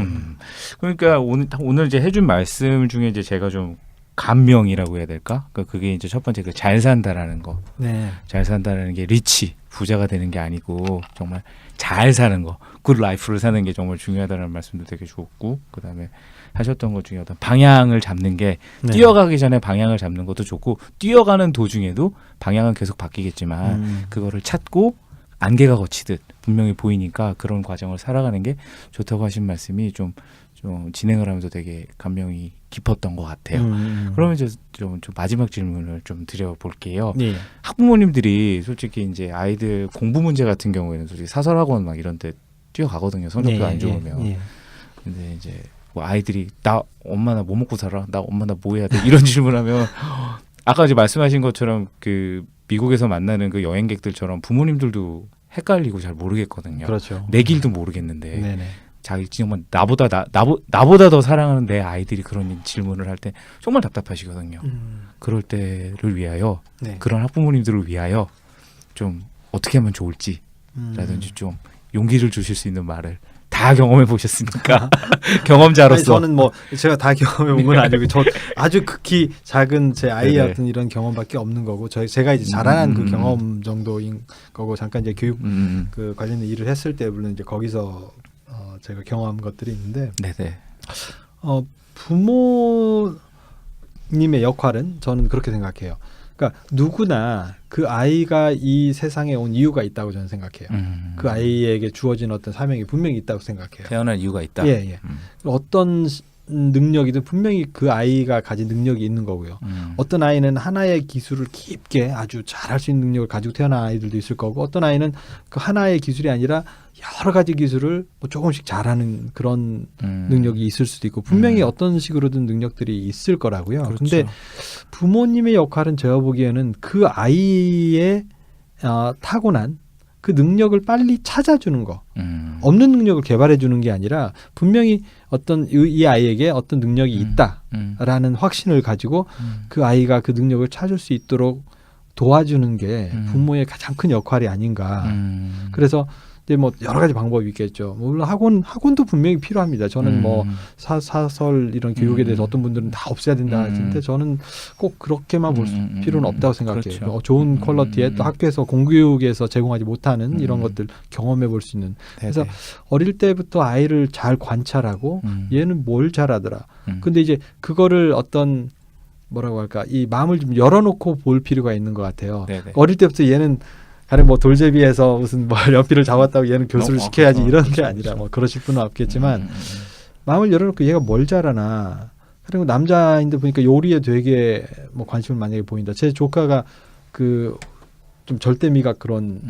그러니까 오늘 이제 해준 말씀 중에 이제 제가 좀 감명이라고 해야 될까? 그러니까 그게 이제 첫 번째 그 잘 산다라는 거. 네. 잘 산다는 게 리치, 부자가 되는 게 아니고 정말 잘 사는 거, 굿 라이프를 사는 게 정말 중요하다는 말씀도 되게 좋았고 그다음에 하셨던 것 중에 어떤 방향을 잡는 게 뛰어가기 전에 방향을 잡는 것도 좋고 뛰어가는 도중에도 방향은 계속 바뀌겠지만 그거를 찾고 안개가 거치듯 분명히 보이니까 그런 과정을 살아가는 게 좋다고 하신 말씀이 좀 진행을 하면서 되게 감명이 깊었던 것 같아요. 그러면 이제 좀 마지막 질문을 좀 드려볼게요. 네. 학부모님들이 솔직히 이제 아이들 공부 문제 같은 경우에는 솔직히 사설학원 막 이런 데 뛰어가거든요. 성적도 안 좋으면. 근데 이제 뭐 아이들이 엄마 나 뭐 먹고 살아? 엄마 나 뭐 해야 돼? 이런 질문하면 아까 이제 말씀하신 것처럼 그 미국에서 만나는 그 여행객들처럼 부모님들도 헷갈리고 잘 모르겠거든요. 그렇죠. 내 길도 모르겠는데. 네네. 자기 정말 나보다 더 사랑하는 내 아이들이 그런 질문을 할 때 정말 답답하시거든요. 그럴 때를 위하여 그런 학부모님들을 위하여 좀 어떻게 하면 좋을지라든지 좀 용기를 주실 수 있는 말을 다 경험해 보셨으니까 경험자로서. 아니, 저는 뭐 제가 다 경험해 본 건 아니고 저 아주 극히 작은 제 아이의 어떤 이런 경험밖에 없는 거고 제가 이제 자라난 그 경험 정도인 거고 잠깐 이제 교육 그 관련된 일을 했을 때 물론 이제 거기서 제가 경험한 것들이 있는데 부모님의 역할은 저는 그렇게 생각해요. 그러니까 누구나 그 아이가 이 세상에 온 이유가 있다고 저는 생각해요. 그 아이에게 주어진 어떤 사명이 분명히 있다고 생각해요. 태어날 이유가 있다. 예. 어떤 능력이든 분명히 그 아이가 가진 능력이 있는 거고요. 어떤 아이는 하나의 기술을 깊게 아주 잘할 수 있는 능력을 가지고 태어난 아이들도 있을 거고 어떤 아이는 그 하나의 기술이 아니라 여러 가지 기술을 뭐 조금씩 잘하는 그런 능력이 있을 수도 있고 분명히 어떤 식으로든 능력들이 있을 거라고요. 그렇죠. 근데 부모님의 역할은 제가 보기에는 그 아이의 타고난 그 능력을 빨리 찾아주는 거. 없는 능력을 개발해 주는 게 아니라 분명히 어떤 이 아이에게 어떤 능력이 있다라는 확신을 가지고 그 아이가 그 능력을 찾을 수 있도록 도와주는 게 부모의 가장 큰 역할이 아닌가. 그래서 이제 뭐 여러 가지 방법이 있겠죠. 물론 학원도 분명히 필요합니다. 저는 뭐 사설 이런 교육에 대해서 어떤 분들은 다 없애야 된다 하시는데 저는 꼭 그렇게만 볼 필요는 없다고 생각해요. 그렇죠. 좋은 퀄리티의 또 학교에서 공교육에서 제공하지 못하는 이런 것들 경험해 볼 수 있는. 그래서 어릴 때부터 아이를 잘 관찰하고 얘는 뭘 잘하더라. 근데 이제 그거를 어떤 뭐라고 할까 이 마음을 좀 열어놓고 볼 필요가 있는 것 같아요. 네네. 어릴 때부터 얘는 가령 뭐 돌제비에서 무슨 뭐 연필을 잡았다고 얘는 교수를 시켜야지 이런 게 아니라 뭐 그러실 분은 없겠지만 마음을 열어놓고 얘가 뭘 잘하나. 그리고 남자인데 보니까 요리에 되게 뭐 관심을 만약에 보인다. 제 조카가 그 좀 절대미가 그런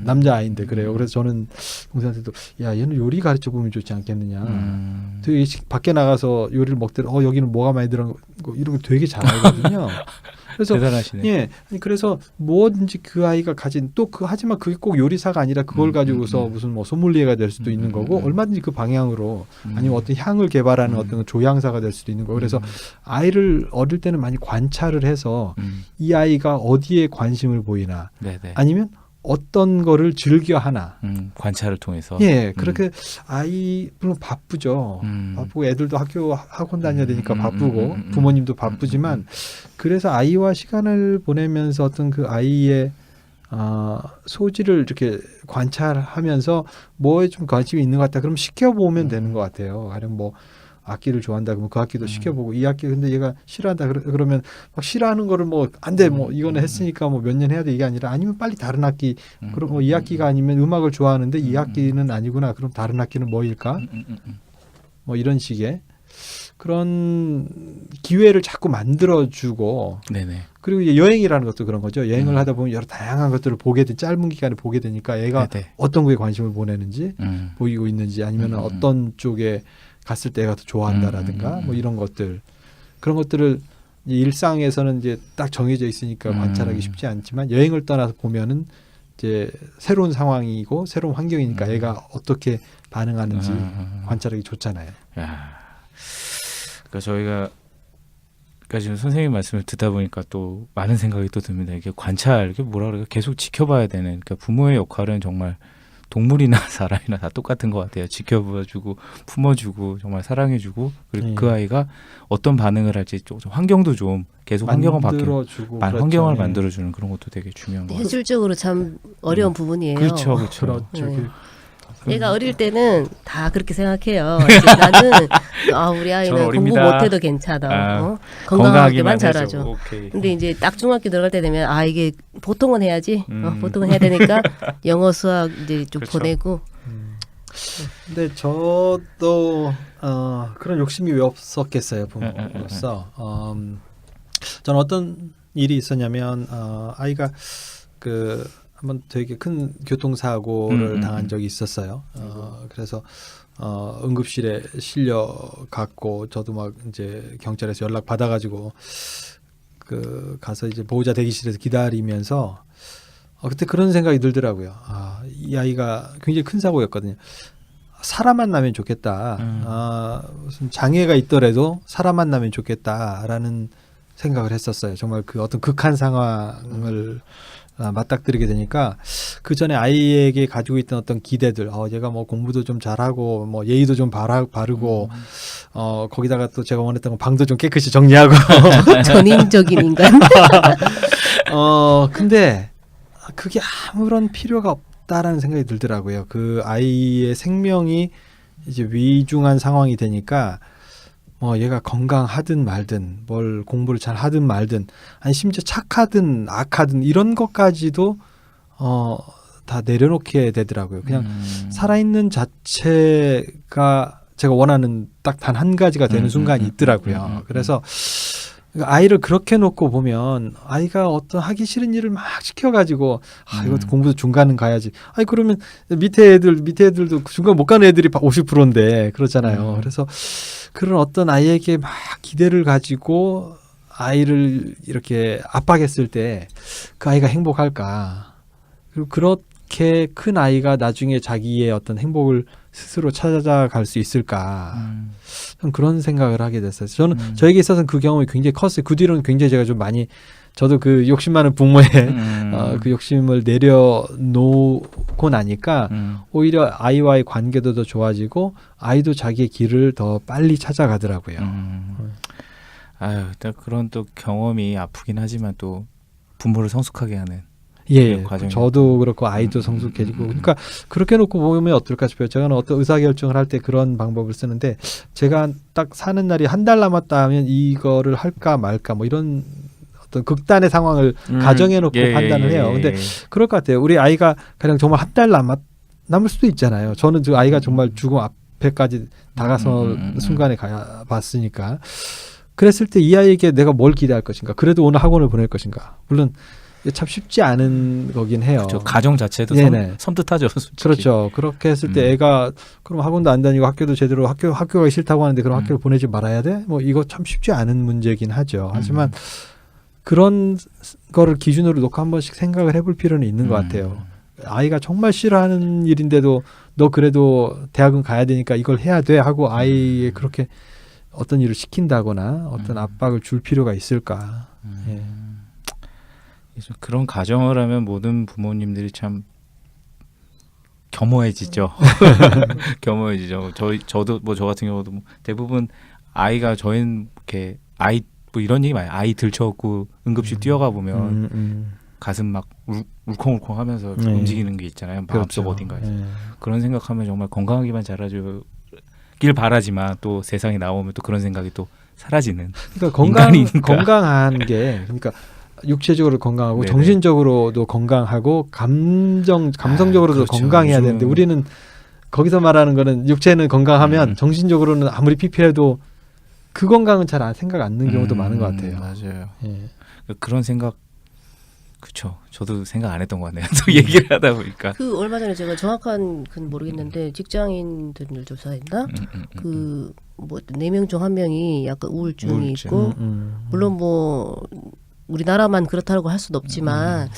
남자아이인데 그래요. 그래서 저는 동생한테도 야 얘는 요리 가르쳐 보면 좋지 않겠느냐. 되게 밖에 나가서 요리를 먹더라. 여기는 뭐가 많이 들어간 거 이런 거 되게 잘 알거든요. 그래서 대단하시네. 예, 아니, 그래서 뭐든지 그 아이가 가진 또 그 하지만 그게 꼭 요리사가 아니라 그걸 가지고서 무슨 뭐 소믈리에가 될 수도 있는 거고 얼마든지 그 방향으로 아니면 어떤 향을 개발하는 어떤 조향사가 될 수도 있는 거고 그래서 아이를 어릴 때는 많이 관찰을 해서 이 아이가 어디에 관심을 보이나 네네. 아니면 어떤 거를 즐겨 하나. 관찰을 통해서. 예, 그렇게 아이 물론 바쁘죠. 바쁘고 애들도 학원 다녀야 되니까 바쁘고 부모님도 바쁘지만 그래서 아이와 시간을 보내면서 어떤 그 아이의 소질을 이렇게 관찰하면서 뭐에 좀 관심이 있는 것 같다. 그럼 시켜보면 되는 것 같아요. 가령 뭐 악기를 좋아한다 그러면 그 악기도 시켜보고 이 악기 근데 얘가 싫어한다 그러면 막 싫어하는 거를 뭐 안 돼 뭐 이거는 했으니까 뭐 몇 년 해야 돼 이게 아니라 아니면 빨리 다른 악기 그럼 뭐 이 악기가 아니면 음악을 좋아하는데 이 악기는 아니구나 그럼 다른 악기는 뭐일까 뭐 이런 식의 그런 기회를 자꾸 만들어주고 네네. 그리고 이제 여행이라는 것도 그런 거죠. 여행을 하다 보면 여러 다양한 것들을 보게 돼 짧은 기간에 보게 되니까 얘가 네네. 어떤 거에 관심을 보내는지 보이고 있는지 아니면 어떤 쪽에 갔을 때 애가 더 좋아한다라든가 뭐 이런 것들 그런 것들을 이제 일상에서는 이제 딱 정해져 있으니까 관찰하기 쉽지 않지만 여행을 떠나서 보면은 이제 새로운 상황이고 새로운 환경이니까 애가 어떻게 반응하는지 관찰하기 좋잖아요. 야. 그러니까 저희가 그러니까 지금 선생님 말씀을 듣다 보니까 또 많은 생각이 또 듭니다. 이게 관찰, 이게 뭐라 그래요? 계속 지켜봐야 되는. 그러니까 부모의 역할은 정말 동물이나 사람이나 다 똑같은 것 같아요. 지켜봐주고 품어주고 정말 사랑해주고 그리고 그 아이가 어떤 반응을 할지 좀 환경도 좀 계속 환경을 만들어주고 그렇죠. 환경을 만들어주는 그런 것도 되게 중요한 것 같아요. 현실적으로 참 어려운 부분이에요. 그렇죠, 그렇죠. 네. 얘가 어릴 때는 다 그렇게 생각해요. 이제 나는 우리 아이는 공부 못해도 괜찮아. 건강하게만 잘하죠. 근데 이제 딱 중학교 들어갈 때 되면 이게 보통은 해야지. 보통은 해야 되니까 영어 수학 이제 좀 그렇죠. 보내고. 근데 저도 그런 욕심이 왜 없었겠어요 부모로서. 저는 어떤 일이 있었냐면 아이가 그 한번 되게 큰 교통사고를 당한 적이 있었어요. 그래서 응급실에 실려갔고 저도 막 이제 경찰에서 연락 받아가지고 그 가서 이제 보호자 대기실에서 기다리면서 그때 그런 생각이 들더라고요. 이 아이가 굉장히 큰 사고였거든요. 사람 만나면 좋겠다. 무슨 장애가 있더라도 사람 만나면 좋겠다라는 생각을 했었어요. 정말 그 어떤 극한 상황을 맞닥뜨리게 되니까 그 전에 아이에게 가지고 있던 어떤 기대들, 얘가 뭐 공부도 좀 잘하고 뭐 예의도 좀 바르고 거기다가 또 제가 원했던 건 방도 좀 깨끗이 정리하고 전인적인 인간. 근데 그게 아무런 필요가 없다라는 생각이 들더라고요. 그 아이의 생명이 이제 위중한 상황이 되니까 얘가 건강하든 말든 뭘 공부를 잘 하든 말든 아니 심지어 착하든 악하든 이런 것까지도 다 내려놓게 되더라고요. 그냥 살아있는 자체가 제가 원하는 딱 단 한 가지가 되는 순간이 있더라고요. 그래서 아이를 그렇게 놓고 보면 아이가 어떤 하기 싫은 일을 막 시켜가지고 이것도 공부도 중간은 가야지. 아니 그러면 밑에 애들도 중간 못 가는 애들이 50%인데 그렇잖아요. 그래서 그런 어떤 아이에게 막 기대를 가지고 아이를 이렇게 압박했을 때 그 아이가 행복할까? 그리고 그렇게 큰 아이가 나중에 자기의 어떤 행복을 스스로 찾아갈 수 있을까? 좀 그런 생각을 하게 됐어요. 저는 저에게 있어서는 그 경험이 굉장히 컸어요. 그 뒤로는 굉장히 제가 좀 많이 저도 그 욕심 많은 부모의 그 욕심을 내려놓고 나니까 오히려 아이와의 관계도 더 좋아지고 아이도 자기의 길을 더 빨리 찾아가더라고요. 아유, 또 그런 또 경험이 아프긴 하지만 또 부모를 성숙하게 하는 예, 과정이 저도 그렇고 아이도 성숙해지고 그러니까 그렇게 놓고 보면 어떨까 싶어요. 제가 어떤 의사결정을 할 때 그런 방법을 쓰는데 제가 딱 사는 날이 한 달 남았다 하면 이거를 할까 말까 뭐 이런 어떤 극단의 상황을 가정해 놓고 판단을 해요. 근데 그럴 것 같아요. 우리 아이가 그냥 정말 한 달 남을 수도 있잖아요. 저는 그 아이가 정말 죽음 앞에까지 다가선 순간에 가봤으니까 그랬을 때 이 아이에게 내가 뭘 기대할 것인가? 그래도 오늘 학원을 보낼 것인가? 물론 참 쉽지 않은 거긴 해요. 그렇죠. 가정 자체도 섬뜩하죠. 솔직히. 그렇죠. 그렇게 했을 때 애가 그럼 학원도 안 다니고 학교도 제대로 학교 가기 싫다고 하는데 그럼 학교를 보내지 말아야 돼? 뭐 이거 참 쉽지 않은 문제긴 하죠. 하지만 그런 거를 기준으로 놓고 한 번씩 생각을 해볼 필요는 있는 것 같아요. 아이가 정말 싫어하는 일인데도 너 그래도 대학은 가야 되니까 이걸 해야 돼 하고 아이에 그렇게 어떤 일을 시킨다거나 어떤 압박을 줄 필요가 있을까? 예. 그런 가정을 하면 모든 부모님들이 참 겸허해지죠. 겸허해지죠. 저도 뭐 저 같은 경우도 뭐 대부분 아이가 저희는 이렇게 아이 뭐 이런 얘기 많이 아이 들쳐갖고 응급실 뛰어가 보면 가슴 막 울컹울컹하면서 움직이는 게 있잖아요. 마음속 그렇죠. 어딘가에서 그런 생각하면 정말 건강하기만 잘하길 바라지만 또 세상에 나오면 또 그런 생각이 또 사라지는. 그러니까 건강한 게 그러니까. 육체적으로 건강하고 네네. 정신적으로도 건강하고 감성적으로도 그렇죠. 건강해야 되는데 우리는 거기서 말하는 거는 육체는 건강하면 정신적으로는 아무리 피폐해도 그 건강은 잘 생각 안 는 경우도 많은 것 같아요. 맞아요. 예. 그런 생각 그렇죠. 저도 생각 안 했던 것 같네요. 또 얘기를 하다 보니까. 그 얼마 전에 제가 정확한 건 모르겠는데 직장인들 조사했나? 그 뭐 4명 중 1명이 약간 우울증이 있고 물론 뭐 우리나라만 그렇다고 할 수는 없지만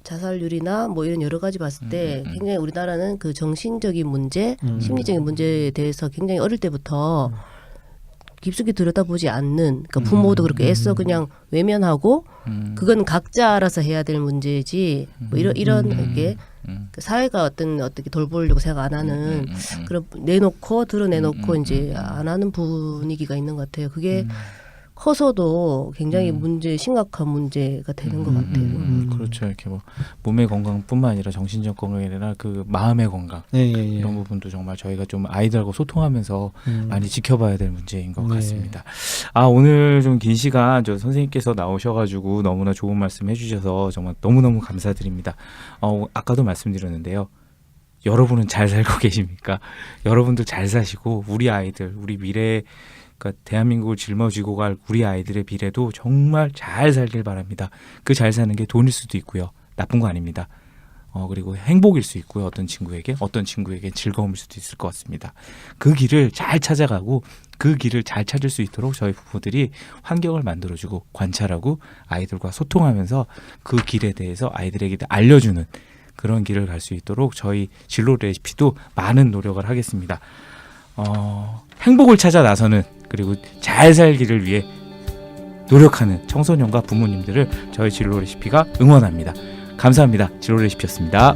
자살률이나 뭐 이런 여러 가지 봤을 때 굉장히 우리나라는 그 정신적인 문제, 심리적인 문제에 대해서 굉장히 어릴 때부터 깊숙이 들여다보지 않는 그러니까 부모도 그렇게 애써 그냥 외면하고 그건 각자 알아서 해야 될 문제지 뭐 이런 게 사회가 어떻게 돌보려고 생각 안 하는 그런 드러내놓고 이제 안 하는 분위기가 있는 것 같아요. 그게 커서도 굉장히 심각한 문제가 되는 것 같아요. 그렇죠. 이렇게 뭐 몸의 건강뿐만 아니라 정신적 건강이 아니라 그 마음의 건강 이런 부분도 정말 저희가 좀 아이들하고 소통하면서 많이 지켜봐야 될 문제인 것 같습니다. 아 오늘 좀 긴 시간 저 선생님께서 나오셔가지고 너무나 좋은 말씀 해주셔서 정말 너무너무 감사드립니다. 아까도 말씀드렸는데요. 여러분은 잘 살고 계십니까? 여러분들 잘 사시고 우리 아이들, 우리 미래 그러니까 대한민국을 짊어지고 갈 우리 아이들의 미래도 정말 잘 살길 바랍니다. 그 잘 사는 게 돈일 수도 있고요. 나쁜 거 아닙니다. 그리고 행복일 수 있고요. 어떤 친구에게 즐거움일 수도 있을 것 같습니다. 그 길을 잘 찾아가고 그 길을 잘 찾을 수 있도록 저희 부모들이 환경을 만들어주고 관찰하고 아이들과 소통하면서 그 길에 대해서 아이들에게 알려주는 그런 길을 갈 수 있도록 저희 진로 레시피도 많은 노력을 하겠습니다. 행복을 찾아 나서는 그리고 잘 살기를 위해 노력하는 청소년과 부모님들을 저희 진로 레시피가 응원합니다. 감사합니다. 진로 레시피였습니다.